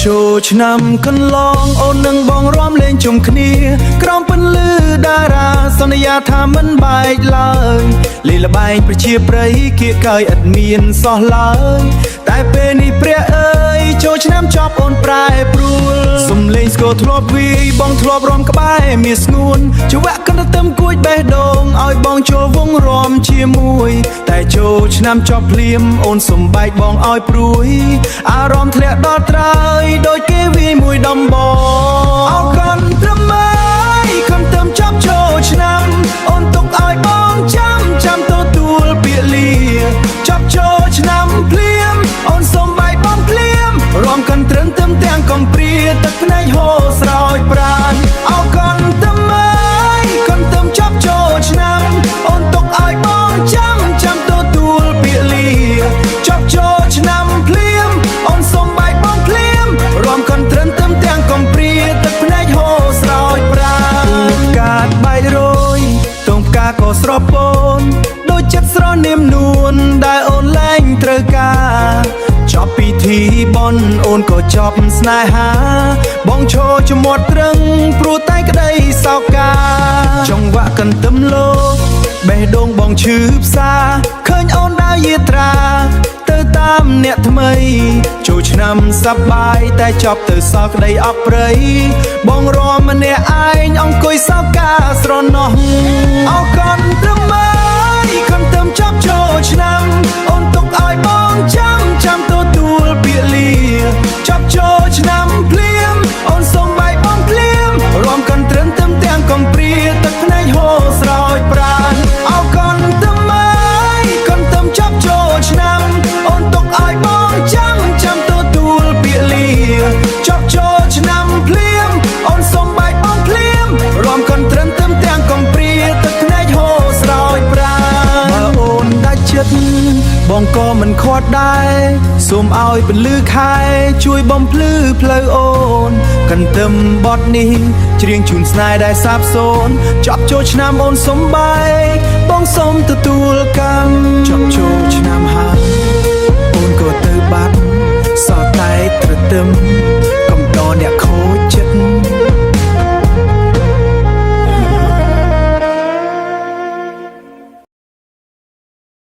ចូលឆ្នាំកន្លងអូននឹងបងរំលេងជុំគ្នាក្រោមពន្លឺតារាសន្យាថាមិនបែកឡើយលេងល្បែងប្រជាប្រិយគៀកកើយឥតមានសោះឡើយតែពេលនេះព្រះអើយចូលឆ្នាំចប់អូនប្រែប្រួលសំលេងស្គរធ្លាប់វាយបងធ្លាប់រំក្បែរមានស្ងួនចង្វាក់កណ្ដិតឹមគួចបេះដូងឲ្យបងចូលវងរំជាមួយតែចូលឆ្នាំចប់ភ្លាមអូនសំបែកបងឲ្យព្រួយអារម្មណ៍ធ្លាក់ដល់ត្រើយដូចគេវាយមួយដំបងអរគុណត្រឹមហើយខំទៅចប់ចូលឆ្នាំអូនទុកឲ្យបងចាំទទួលពាក្យលាចប់ចូលឆ្នាំភ្លាមអូនសំបែកបងភ្លាមរំកាន់ត្រឹមទាំងកំព្រាទឹកភ្នែកហូរស្រោចប្រាណអរគុណត្រឹមហើយខំទៅចប់ចូលឆ្នាំអូនទុកឲ្យបងចាំទទួលពាក្យលាចប់ចូលឆ្នាំភ្លាមអូនសំបែកបងភ្លាមរំកាន់ត្រឹមទាំងកំព្រាទឹកភ្នែកហូរស្រោចប្រាណកាត់បែករយទងផ្កាក៏ស្រពូនដូចចិត្តស្រនាមនួនដែលអូនលែងត្រូវការចប់ពិធីបន់អូនក៏ចប់ស្នេហាបងឈរជាមាត់ត្រឹងព្រោះតែក្តីសោកការចង្វាក់កន្ទឹមលោកបេះដូងបងឈឺផ្សាឃើញអូនដើរយាត្រាទៅតាមអ្នកថ្មីចូលឆ្នាំសប្បាយតែចប់ទៅសល់ក្តីអបព្រៃបងរមម្នាក់ឯងអង្គុយសោកការស្រណោះអរគុណត្រឹមហើយខំទៅចប់ចូលឆ្នាំអូនទុកឲ្យបងចាំទទួលពាក្យលាចប់ចូលឆ្នាំភ្លាមអូនសំបែកបងភ្លាមរំកាន់ត្រឹមទាំងកំព្រាទឹកភ្នែកហូរស្រោចប្រាណអរគុណត្រឹមហើយខំទៅចប់ចូលឆ្នាំអូនទុកឲ្យបងចាំទទួលពាក្យលាចប់ចូលឆ្នាំភ្លាមអូនសំបែកបងភ្លាមរំកាន់ត្រឹមទាំងកំព្រាទឹកភ្នែកហូរស្រោចប្រាណបើអូនដាច់ចិត្តបងក៏មិនខាត់ដែរសូមឲ្យពន្លឺខែជួយបំភ្លឺផ្លូវអូនកន្ទឹមបទនេះច្រៀងជូនស្នេហ៍ដែលសាបសូន្យចប់ចូលឆ្នាំអូនសំបែកបងសូមទទួលកម្មចប់ចូលឆ្នាំហើយ